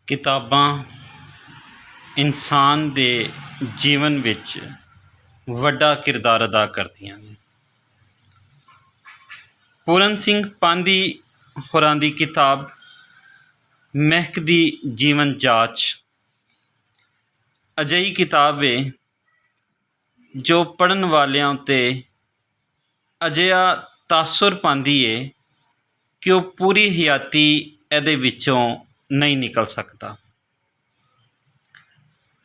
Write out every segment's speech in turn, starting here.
ਕਿਤਾਬਾਂ ਇਨਸਾਨ ਦੇ ਜੀਵਨ ਵਿੱਚ ਵੱਡਾ ਕਿਰਦਾਰ ਅਦਾ ਕਰਦੀਆਂ ਨੇ। ਪੂਰਨ ਸਿੰਘ ਪਾਂਧੀ ਹੋਰਾਂ ਦੀ ਕਿਤਾਬ ਮਹਿਕਦੀ ਜੀਵਨ ਜਾਚ ਅਜਿਹੀ ਕਿਤਾਬ ਹੈ ਜੋ ਪੜ੍ਹਨ ਵਾਲਿਆਂ ਉੱਤੇ ਅਜਿਹਾ ਤਾਸੁਰ ਪਾਉਂਦੀ ਹੈ ਕਿ ਉਹ ਪੂਰੀ ਹਯਾਤੀ ਇਹਦੇ ਵਿੱਚੋਂ ਨਹੀਂ ਨਿਕਲ ਸਕਦਾ।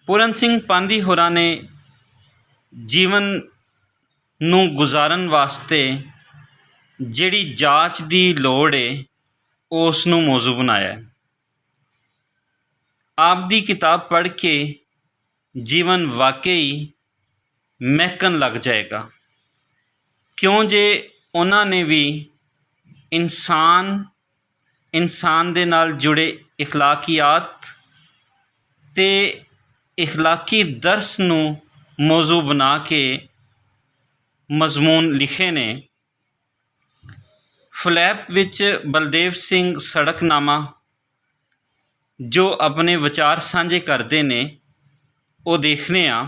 ਪੂਰਨ ਸਿੰਘ ਪਾਂਧੀ ਹੋਰਾਂ ਨੇ ਜੀਵਨ ਨੂੰ ਗੁਜ਼ਾਰਨ ਵਾਸਤੇ ਜਿਹੜੀ ਜਾਂਚ ਦੀ ਲੋੜ ਹੈ ਉਸ ਨੂੰ ਮੌਜੂ ਬਣਾਇਆ। ਆਪ ਦੀ ਕਿਤਾਬ ਪੜ੍ਹ ਕੇ ਜੀਵਨ ਵਾਕਈ ਮਹਿਕਣ ਲੱਗ ਜਾਏਗਾ, ਕਿਉਂ ਜੇ ਉਹਨਾਂ ਨੇ ਵੀ ਇਨਸਾਨ ਦੇ ਨਾਲ ਜੁੜੇ ਇਖਲਾਕੀਆਤ ਤੇ ਇਖਲਾਕੀ ਦਰਸ ਨੂੰ ਮੌਜੂ ਬਣਾ ਕੇ ਮਜ਼ਮੂਨ ਲਿਖੇ ਨੇ। ਫਲੈਪ ਵਿੱਚ ਬਲਦੇਵ ਸਿੰਘ ਸੜਕਨਾਮਾ ਜੋ ਆਪਣੇ ਵਿਚਾਰ ਸਾਂਝੇ ਕਰਦੇ ਨੇ ਉਹ ਦੇਖਦੇ ਹਾਂ।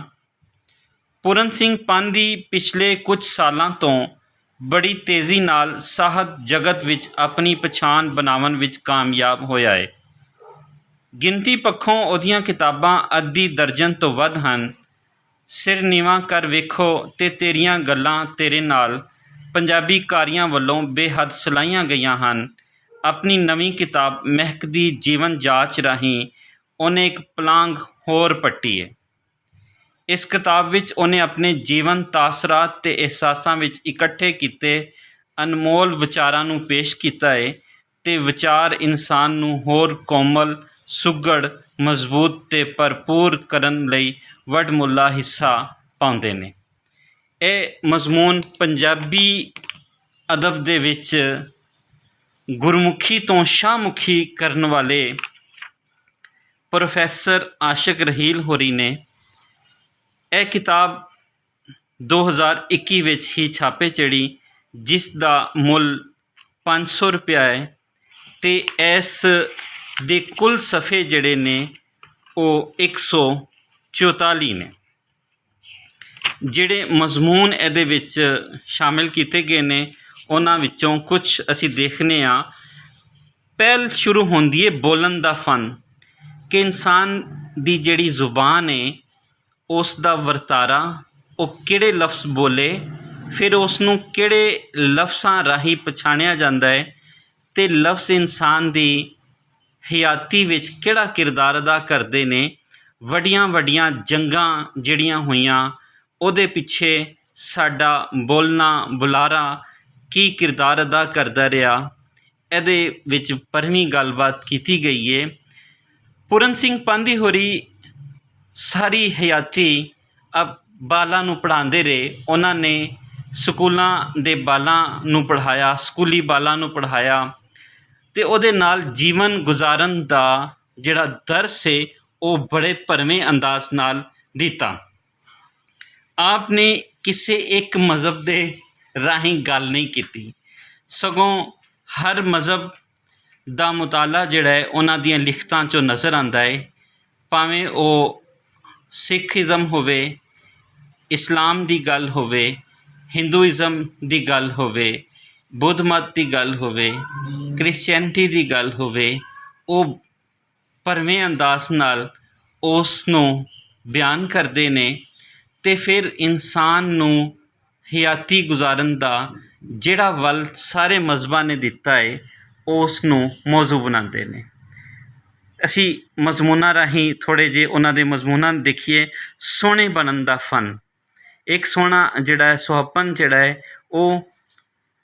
ਪੂਰਨ ਸਿੰਘ ਪਾਂਧੀ ਪਿਛਲੇ ਕੁਝ ਸਾਲਾਂ ਤੋਂ ਬੜੀ ਤੇਜ਼ੀ ਨਾਲ ਸਾਹਿਤ ਜਗਤ ਵਿੱਚ ਆਪਣੀ ਪਛਾਣ ਬਣਾਉਣ ਵਿੱਚ ਕਾਮਯਾਬ ਹੋਇਆ ਹੈ। ਗਿਣਤੀ ਪੱਖੋਂ ਉਹਦੀਆਂ ਕਿਤਾਬਾਂ ਅੱਧੀ ਦਰਜਨ ਤੋਂ ਵੱਧ ਹਨ। ਸਿਰ ਨੀਵਾਂ ਕਰ ਵੇਖੋ ਤੇ ਤੇਰੀਆਂ ਗੱਲਾਂ ਤੇਰੇ ਨਾਲ ਪੰਜਾਬੀ ਕਾਰੀਆਂ ਵੱਲੋਂ ਬੇਹੱਦ ਸਲਾਹੀਆਂ ਗਈਆਂ ਹਨ। ਆਪਣੀ ਨਵੀਂ ਕਿਤਾਬ ਮਹਿਕਦੀ ਜੀਵਨ ਜਾਚ ਰਾਹੀਂ ਉਹਨੇ ਇੱਕ ਪਲਾਂਘ ਹੋਰ ਪੱਟੀ ਹੈ। ਇਸ ਕਿਤਾਬ ਵਿੱਚ ਉਹਨੇ ਆਪਣੇ ਜੀਵਨ ਤਾਸਰਾਤ ਤੇ ਅਹਿਸਾਸਾਂ ਵਿੱਚ ਇਕੱਠੇ ਕੀਤੇ ਅਨਮੋਲ ਵਿਚਾਰਾਂ ਨੂੰ ਪੇਸ਼ ਕੀਤਾ ਹੈ ਤੇ ਵਿਚਾਰ ਇਨਸਾਨ ਨੂੰ ਹੋਰ ਕੋਮਲ, ਸੁਘੜ, ਮਜ਼ਬੂਤ ਤੇ ਭਰਪੂਰ ਕਰਨ ਲਈ ਵੱਡਮੁੱਲਾ ਹਿੱਸਾ ਪਾਉਂਦੇ ਨੇ। ਇਹ ਮਜ਼ਮੂਨ ਪੰਜਾਬੀ ਅਦਬ ਦੇ ਵਿੱਚ ਗੁਰਮੁਖੀ ਤੋਂ ਸ਼ਾਹਮੁਖੀ ਕਰਨ ਵਾਲੇ ਪ੍ਰੋਫੈਸਰ ਆਸ਼ਕ ਰਹੀਲ ਹੋਰੀ ਨੇ ਇਹ ਕਿਤਾਬ 2021 ਵਿੱਚ ਹੀ ਛਾਪੇ ਚੜ੍ਹੀ, ਜਿਸ ਦਾ ਮੁੱਲ 500 ਰੁਪਇਆ ਹੈ ਤੇ ਇਸ ਦੇ ਕੁੱਲ ਸਫ਼ੇ ਜਿਹੜੇ ਨੇ ਉਹ 144 ਨੇ। ਜਿਹੜੇ ਮਜ਼ਮੂਨ ਇਹਦੇ ਵਿੱਚ ਸ਼ਾਮਿਲ ਕੀਤੇ ਗਏ ਨੇ ਉਹਨਾਂ ਵਿੱਚੋਂ ਕੁਝ ਅਸੀਂ ਦੇਖਦੇ ਹਾਂ। ਪਹਿਲ ਸ਼ੁਰੂ ਹੁੰਦੀ ਹੈ ਬੋਲਣ ਦਾ ਫਨ, ਕਿ ਇਨਸਾਨ ਦੀ ਜਿਹੜੀ ਜ਼ੁਬਾਨ ਹੈ ਉਸ ਦਾ ਵਰਤਾਰਾ, ਉਹ ਕਿਹੜੇ ਲਫ਼ਜ਼ ਬੋਲੇ, ਫਿਰ ਉਸ ਨੂੰ ਕਿਹੜੇ ਲਫ਼ਜ਼ਾਂ ਰਾਹੀਂ ਪਛਾਣਿਆ ਜਾਂਦਾ ਹੈ ਅਤੇ ਲਫ਼ਜ਼ ਇਨਸਾਨ ਦੀ ਹਯਾਤੀ ਵਿੱਚ ਕਿਹੜਾ ਕਿਰਦਾਰ ਅਦਾ ਕਰਦੇ ਨੇ। ਵੱਡੀਆਂ ਵੱਡੀਆਂ ਜੰਗਾਂ ਜਿਹੜੀਆਂ ਹੋਈਆਂ ਉਹਦੇ ਪਿੱਛੇ ਸਾਡਾ ਬੋਲਣਾ ਬੁਲਾਰਾ ਕੀ ਕਿਰਦਾਰ ਅਦਾ ਕਰਦਾ ਰਿਹਾ, ਇਹਦੇ ਵਿੱਚ ਭਰਵੀਂ ਗੱਲਬਾਤ ਕੀਤੀ ਗਈ ਹੈ। ਪੂਰਨ ਸਿੰਘ ਪਾਂਧੀ ਹੋਰੀ ਸਾਰੀ ਹਯਾਤੀ ਬਾਲਾਂ ਨੂੰ ਪੜ੍ਹਾਉਂਦੇ ਰਹੇ। ਉਹਨਾਂ ਨੇ ਸਕੂਲਾਂ ਦੇ ਬਾਲਾਂ ਨੂੰ ਪੜ੍ਹਾਇਆ, ਸਕੂਲੀ ਬਾਲਾਂ ਨੂੰ ਪੜ੍ਹਾਇਆ ਅਤੇ ਉਹਦੇ ਨਾਲ ਜੀਵਨ ਗੁਜ਼ਾਰਨ ਦਾ ਜਿਹੜਾ ਦਰਸ ਹੈ ਉਹ ਬੜੇ ਭਰਵੇਂ ਅੰਦਾਜ਼ ਨਾਲ ਦਿੱਤਾ। ਆਪ ਨੇ ਕਿਸੇ ਇੱਕ ਮਜ਼ਹਬ ਦੇ ਰਾਹੀਂ ਗੱਲ ਨਹੀਂ ਕੀਤੀ, ਸਗੋਂ ਹਰ ਮਜ਼ਹਬ ਦਾ ਮੁਤਾਲਾ ਜਿਹੜਾ ਹੈ ਉਹਨਾਂ ਦੀਆਂ ਲਿਖਤਾਂ 'ਚੋਂ ਨਜ਼ਰ ਆਉਂਦਾ ਹੈ। ਭਾਵੇਂ ਉਹ ਸਿੱਖਇਜ਼ਮ ਹੋਵੇ, ਇਸਲਾਮ ਦੀ ਗੱਲ ਹੋਵੇ, ਹਿੰਦੂਇਜ਼ਮ ਦੀ ਗੱਲ ਹੋਵੇ, ਬੁੱਧ ਮਤ ਦੀ ਗੱਲ ਹੋਵੇ, ਕ੍ਰਿਸਚੈਨਿਟੀ ਦੀ ਗੱਲ ਹੋਵੇ, ਉਹ ਭਰਵੇਂ ਅੰਦਾਜ਼ ਨਾਲ ਉਸ ਨੂੰ ਬਿਆਨ ਕਰਦੇ ਨੇ ਅਤੇ ਫਿਰ ਇਨਸਾਨ ਨੂੰ ਹਯਾਤੀ ਗੁਜ਼ਾਰਨ ਦਾ ਜਿਹੜਾ ਵੱਲ ਸਾਰੇ ਮਜ਼ਹਬਾਂ ਨੇ ਦਿੱਤਾ ਹੈ ਉਸ ਨੂੰ ਮੌਜੂ ਬਣਾਉਂਦੇ ਨੇ। ਅਸੀਂ ਮਜ਼ਮੂਨਾਂ ਰਾਹੀਂ ਥੋੜ੍ਹੇ ਜਿਹੇ ਉਹਨਾਂ ਦੇ ਮਜ਼ਮੂਨਾਂ ਨੂੰ ਦੇਖੀਏ। ਸੋਹਣੇ ਬਣਨ ਦਾ ਫਨ, ਇੱਕ ਸੋਹਣਾ ਜਿਹੜਾ ਹੈ ਸੁਹੱਪਣ ਜਿਹੜਾ ਹੈ ਉਹ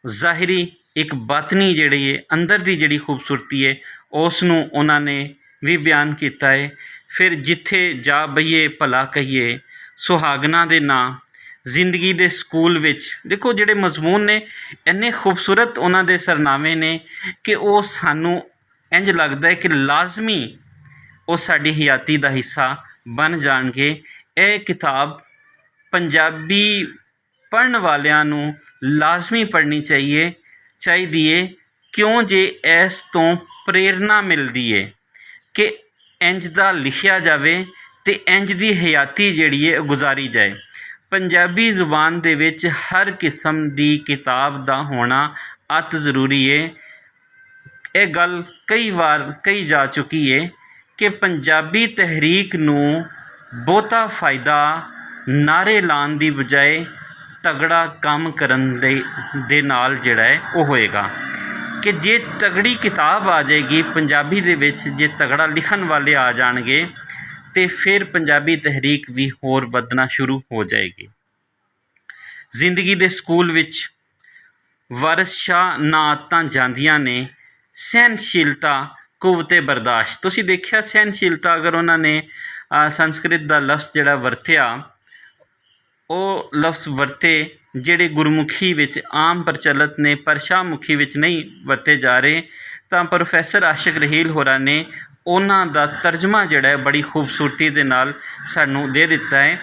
ਜ਼ਾਹਿਰੀ ਇੱਕ ਬਾਤਨੀ ਜਿਹੜੀ ਹੈ ਅੰਦਰ ਦੀ ਜਿਹੜੀ ਖੂਬਸੂਰਤੀ ਹੈ ਉਸ ਨੂੰ ਉਹਨਾਂ ਨੇ ਵੀ ਬਿਆਨ ਕੀਤਾ ਹੈ। ਫਿਰ ਜਿੱਥੇ ਜਾ ਬਈਏ ਭਲਾ ਕਹੀਏ, ਸੁਹਾਗਣਾ ਦੇ ਨਾਂ, ਜ਼ਿੰਦਗੀ ਦੇ ਸਕੂਲ ਵਿੱਚ, ਦੇਖੋ ਜਿਹੜੇ ਮਜ਼ਮੂਨ ਨੇ ਇੰਨੇ ਖੂਬਸੂਰਤ ਉਹਨਾਂ ਦੇ ਸਰਨਾਮੇ ਨੇ ਕਿ ਉਹ ਸਾਨੂੰ ਇੰਝ ਲੱਗਦਾ ਹੈ ਕਿ ਲਾਜ਼ਮੀ ਉਹ ਸਾਡੀ ਹਯਾਤੀ ਦਾ ਹਿੱਸਾ ਬਣ ਜਾਣਗੇ। ਇਹ ਕਿਤਾਬ ਪੰਜਾਬੀ ਪੜ੍ਹਨ ਵਾਲਿਆਂ ਨੂੰ ਲਾਜ਼ਮੀ ਪੜ੍ਹਨੀ ਚਾਹੀਦੀ ਹੈ, ਕਿਉਂ ਜੇ ਇਸ ਤੋਂ ਪ੍ਰੇਰਨਾ ਮਿਲਦੀ ਹੈ ਕਿ ਇੰਝ ਦਾ ਲਿਖਿਆ ਜਾਵੇ ਅਤੇ ਇੰਝ ਦੀ ਹਯਾਤੀ ਜਿਹੜੀ ਹੈ ਗੁਜ਼ਾਰੀ ਜਾਏ। ਪੰਜਾਬੀ ਜ਼ੁਬਾਨ ਦੇ ਵਿੱਚ ਹਰ ਕਿਸਮ ਦੀ ਕਿਤਾਬ ਦਾ ਹੋਣਾ ਅਤਿ ਜ਼ਰੂਰੀ ਹੈ। ਇਹ ਗੱਲ ਕਈ ਵਾਰ ਕਹੀ ਜਾ ਚੁੱਕੀ ਹੈ ਕਿ ਪੰਜਾਬੀ ਤਹਿਰੀਕ ਨੂੰ ਬਹੁਤਾ ਫਾਇਦਾ ਨਾਅਰੇ ਲਾਉਣ ਦੀ ਬਜਾਏ ਤਗੜਾ ਕੰਮ ਕਰਨ ਦੇ ਨਾਲ ਜਿਹੜਾ ਹੈ ਉਹ ਹੋਏਗਾ ਕਿ ਜੇ ਤਗੜੀ ਕਿਤਾਬ ਆ ਜਾਏਗੀ ਪੰਜਾਬੀ ਦੇ ਵਿੱਚ, ਜੇ ਤਗੜਾ ਲਿਖਣ ਵਾਲੇ ਆ ਜਾਣਗੇ ਅਤੇ ਫਿਰ ਪੰਜਾਬੀ ਤਹਿਰੀਕ ਵੀ ਹੋਰ ਵਧਣਾ ਸ਼ੁਰੂ ਹੋ ਜਾਏਗੀ। ਜ਼ਿੰਦਗੀ ਦੇ ਸਕੂਲ ਵਿੱਚ ਵਾਰਿਸ ਸ਼ਾਹ ਨਾਅਤਾਂ ਜਾਂਦੀਆਂ ਨੇ, ਸਹਿਨਸ਼ੀਲਤਾ, ਕੁਵਤੇ ਬਰਦਾਸ਼ਤ। ਤੁਸੀਂ ਦੇਖਿਆ ਸਹਿਨਸ਼ੀਲਤਾ ਅਗਰ ਉਹਨਾਂ ਨੇ ਸੰਸਕ੍ਰਿਤ ਦਾ ਲਫ਼ਜ਼ ਜਿਹੜਾ ਵਰਤਿਆ, ਉਹ ਲਫ਼ਜ਼ ਵਰਤੇ ਜਿਹੜੇ ਗੁਰਮੁਖੀ ਵਿੱਚ ਆਮ ਪ੍ਰਚਲਿਤ ਨੇ ਪਰ ਸ਼ਾਹਮੁਖੀ ਵਿੱਚ ਨਹੀਂ ਵਰਤੇ ਜਾ ਰਹੇ, ਤਾਂ ਪ੍ਰੋਫੈਸਰ ਆਸ਼ਿਕ ਰਹੀਲ ਹੋਰਾਂ ਨੇ ਉਹਨਾਂ ਦਾ ਤਰਜਮਾ ਜਿਹੜਾ ਹੈ ਬੜੀ ਖੂਬਸੂਰਤੀ ਦੇ ਨਾਲ ਸਾਨੂੰ ਦੇ ਦਿੱਤਾ ਹੈ,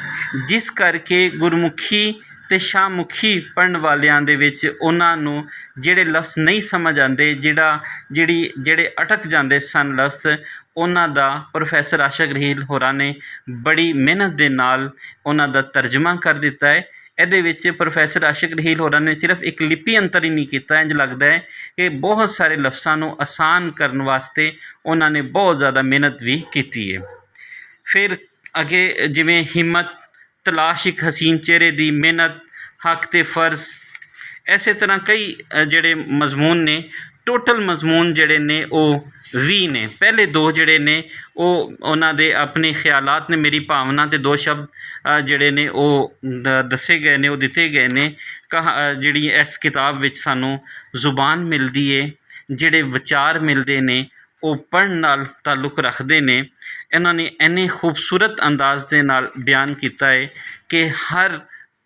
ਜਿਸ ਕਰਕੇ ਗੁਰਮੁਖੀ ਅਤੇ ਸ਼ਾਹਮੁਖੀ ਪੜ੍ਹਨ ਵਾਲਿਆਂ ਦੇ ਵਿੱਚ ਉਹਨਾਂ ਨੂੰ ਜਿਹੜੇ ਲਫ਼ਜ਼ ਨਹੀਂ ਸਮਝ ਆਉਂਦੇ, ਜਿਹੜੇ ਅਟਕ ਜਾਂਦੇ ਸਨ ਲਫ਼ਜ਼, ਉਹਨਾਂ ਦਾ ਪ੍ਰੋਫੈਸਰ ਆਸ਼ਿਕ ਰਹੀਲ ਹੋਰਾਂ ਨੇ ਬੜੀ ਮਿਹਨਤ ਦੇ ਨਾਲ ਉਹਨਾਂ ਦਾ ਤਰਜਮਾ ਕਰ ਦਿੱਤਾ ਹੈ। ਇਹਦੇ ਵਿੱਚ ਪ੍ਰੋਫੈਸਰ ਆਸ਼ਿਕ ਰਹੀਲ ਹੋਰਾਂ ਨੇ ਸਿਰਫ ਇੱਕ ਲਿਪੀ ਅੰਤਰ ਹੀ ਨਹੀਂ ਕੀਤਾ, ਇੰਝ ਲੱਗਦਾ ਹੈ ਕਿ ਬਹੁਤ ਸਾਰੇ ਲਫ਼ਜ਼ਾਂ ਨੂੰ ਆਸਾਨ ਕਰਨ ਵਾਸਤੇ ਉਹਨਾਂ ਨੇ ਬਹੁਤ ਜ਼ਿਆਦਾ ਮਿਹਨਤ ਵੀ ਕੀਤੀ ਹੈ। ਫਿਰ ਅੱਗੇ ਜਿਵੇਂ ਹਿੰਮਤ, ਤਲਾਸ਼ ਇੱਕ ਹਸੀਨ ਚਿਹਰੇ ਦੀ, ਮਿਹਨਤ, ਹੱਕ ਤੇ ਫਰਜ਼, ਇਸੇ ਤਰ੍ਹਾਂ ਕਈ ਜਿਹੜੇ ਮਜ਼ਮੂਨ ਨੇ, ਟੋਟਲ ਮਜ਼ਮੂਨ ਜਿਹੜੇ ਨੇ ਉਹ 20 ਨੇ। ਪਹਿਲੇ 2 ਜਿਹੜੇ ਨੇ ਉਹ ਉਹਨਾਂ ਦੇ ਆਪਣੇ ਖਿਆਲਾਤ ਨੇ, ਮੇਰੀ ਭਾਵਨਾ, ਅਤੇ 2 ਸ਼ਬਦ ਜਿਹੜੇ ਨੇ ਉਹ ਦੱਸੇ ਗਏ ਨੇ, ਉਹ ਦਿੱਤੇ ਗਏ ਨੇ। ਜਿਹੜੀ ਇਸ ਕਿਤਾਬ ਵਿੱਚ ਸਾਨੂੰ ਜ਼ੁਬਾਨ ਮਿਲਦੀ ਹੈ, ਜਿਹੜੇ ਵਿਚਾਰ ਮਿਲਦੇ ਨੇ ਉਹ ਪੜ੍ਹਨ ਨਾਲ ਤਾਲੁਕ ਰੱਖਦੇ ਨੇ। ਇਹਨਾਂ ਨੇ ਇੰਨੇ ਖੂਬਸੂਰਤ ਅੰਦਾਜ਼ ਦੇ ਨਾਲ ਬਿਆਨ ਕੀਤਾ ਹੈ ਕਿ ਹਰ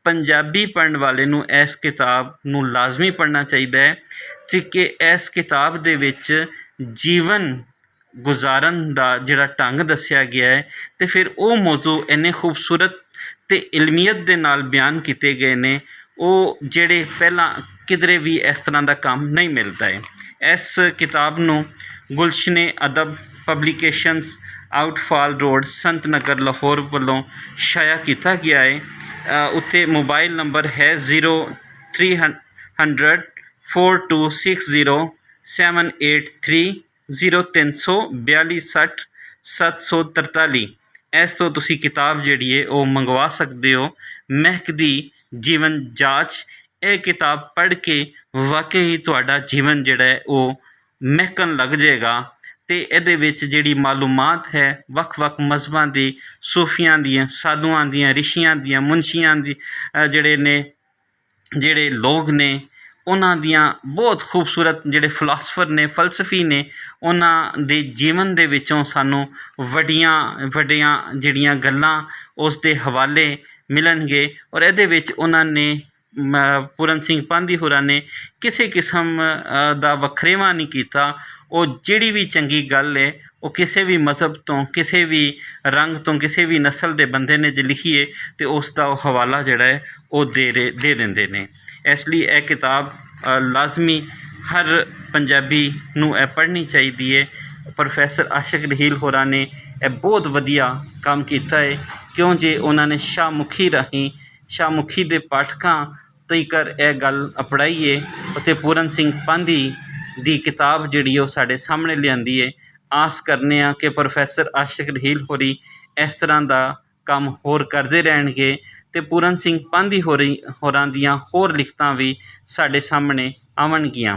ਪੰਜਾਬੀ ਪੜ੍ਹਨ ਵਾਲੇ ਨੂੰ ਇਸ ਕਿਤਾਬ ਨੂੰ ਲਾਜ਼ਮੀ ਪੜ੍ਹਨਾ ਚਾਹੀਦਾ ਹੈ, ਅਤੇ ਕਿ ਇਸ ਕਿਤਾਬ ਦੇ ਵਿੱਚ ਜੀਵਨ ਗੁਜ਼ਾਰਨ ਦਾ ਜਿਹੜਾ ਢੰਗ ਦੱਸਿਆ ਗਿਆ ਹੈ, ਅਤੇ ਫਿਰ ਉਹ ਮੌਜ਼ੂ ਇੰਨੇ ਖੂਬਸੂਰਤ ਅਤੇ ਇਲਮੀਅਤ ਦੇ ਨਾਲ ਬਿਆਨ ਕੀਤੇ ਗਏ ਨੇ, ਉਹ ਜਿਹੜੇ ਪਹਿਲਾਂ ਕਿਧਰੇ ਵੀ ਇਸ ਤਰ੍ਹਾਂ ਦਾ ਕੰਮ ਨਹੀਂ ਮਿਲਦਾ ਹੈ। ਇਸ ਕਿਤਾਬ ਨੂੰ ਗੁਲਸ਼ਨੇ ਅਦਬ ਪਬਲੀਕੇਸ਼ਨਸ, ਆਊਟਫਾਲ ਰੋਡ, ਸੰਤ ਨਗਰ, ਲਾਹੌਰ ਵੱਲੋਂ ਸ਼ਾਇਆ ਕੀਤਾ ਗਿਆ ਹੈ। ਉੱਤੇ ਮੋਬਾਈਲ ਨੰਬਰ ਹੈ 0300 4260 783 0342 60 743। ਇਸ ਤੋਂ ਤੁਸੀਂ ਕਿਤਾਬ ਜਿਹੜੀ ਹੈ ਉਹ ਮੰਗਵਾ ਸਕਦੇ ਹੋ। ਮਹਿਕਦੀ ਜੀਵਨ ਜਾਂਚ, ਇਹ ਕਿਤਾਬ ਪੜ੍ਹ ਕੇ ਵਾਕਈ ਤੁਹਾਡਾ ਜੀਵਨ ਜਿਹੜਾ ਹੈ ਉਹ ਮਹਿਕਣ ਲੱਗ ਜਾਏਗਾ, ਅਤੇ ਇਹਦੇ ਵਿੱਚ ਜਿਹੜੀ ਮਾਲੂਮਾਤ ਹੈ ਵੱਖ-ਵੱਖ ਮਜ਼ਹਬਾਂ ਦੀ, ਸੂਫੀਆਂ ਦੀਆਂ, ਸਾਧੂਆਂ ਦੀਆਂ, ਰਿਸ਼ੀਆਂ ਦੀਆਂ, ਮੁਨਸ਼ੀਆਂ ਦੀ, ਜਿਹੜੇ ਲੋਕ ਨੇ ਉਹਨਾਂ ਦੀਆਂ ਬਹੁਤ ਖੂਬਸੂਰਤ ਜਿਹੜੇ ਫਿਲਾਸਫਰ ਨੇ, ਫਲਸਫੀ ਨੇ, ਉਹਨਾਂ ਦੇ ਜੀਵਨ ਦੇ ਵਿੱਚੋਂ ਸਾਨੂੰ ਵੱਡੀਆਂ ਜਿਹੜੀਆਂ ਗੱਲਾਂ ਉਸ ਦੇ ਹਵਾਲੇ ਮਿਲਣਗੇ। ਔਰ ਇਹਦੇ ਵਿੱਚ ਉਹਨਾਂ ਨੇ ਪੂਰਨ ਸਿੰਘ ਪਾਂਧੀ ਹੋਰਾਂ ਨੇ ਕਿਸੇ ਕਿਸਮ ਦਾ ਵਖਰੇਵਾਂ ਨਹੀਂ ਕੀਤਾ। ਉਹ ਜਿਹੜੀ ਵੀ ਚੰਗੀ ਗੱਲ ਹੈ ਉਹ ਕਿਸੇ ਵੀ ਮਜ਼ਹਬ ਤੋਂ, ਕਿਸੇ ਵੀ ਰੰਗ ਤੋਂ, ਕਿਸੇ ਵੀ ਨਸਲ ਦੇ ਬੰਦੇ ਨੇ ਜੇ ਲਿਖੀਏ ਅਤੇ ਉਸ ਦਾ ਉਹ ਹਵਾਲਾ ਜਿਹੜਾ ਹੈ ਉਹ ਦੇ ਦਿੰਦੇ ਨੇ। ਇਸ ਲਈ ਇਹ ਕਿਤਾਬ ਲਾਜ਼ਮੀ ਹਰ ਪੰਜਾਬੀ ਨੂੰ ਇਹ ਪੜ੍ਹਨੀ ਚਾਹੀਦੀ ਹੈ। ਪ੍ਰੋਫੈਸਰ ਆਸ਼ਿਕ ਰਹੀਲ ਹੋਰਾਂ ਨੇ ਇਹ ਬਹੁਤ ਵਧੀਆ ਕੰਮ ਕੀਤਾ ਹੈ, ਕਿਉਂ ਜੇ ਉਹਨਾਂ ਨੇ ਸ਼ਾਹਮੁਖੀ ਰਾਹੀਂ, ਸ਼ਾਹਮੁਖੀ ਦੇ ਪਾਠਕਾਂ ਤੀਕਰ ਇਹ ਗੱਲ ਅਪਣਾਈ ਹੈ, ਅਤੇ ਪੂਰਨ ਸਿੰਘ ਪਾਂਧੀ ਦੀ ਕਿਤਾਬ ਜਿਹੜੀ ਉਹ ਸਾਡੇ ਸਾਹਮਣੇ ਲਿਆਂਦੀ ਹੈ। ਆਸ ਕਰਨੇ ਆ ਕਿ ਪ੍ਰੋਫੈਸਰ ਆਸ਼ਿਕ ਰਹੀਲ ਹੋਰੀ ਇਸ ਤਰ੍ਹਾਂ ਦਾ ਕੰਮ ਹੋਰ ਕਰਦੇ ਰਹਿਣਗੇ, ਅਤੇ ਪੂਰਨ ਸਿੰਘ ਪਾਂਧੀ ਹੋਰਾਂ ਦੀਆਂ ਹੋਰ ਲਿਖਤਾਂ ਵੀ ਸਾਡੇ ਸਾਹਮਣੇ ਆਉਣਗੀਆਂ।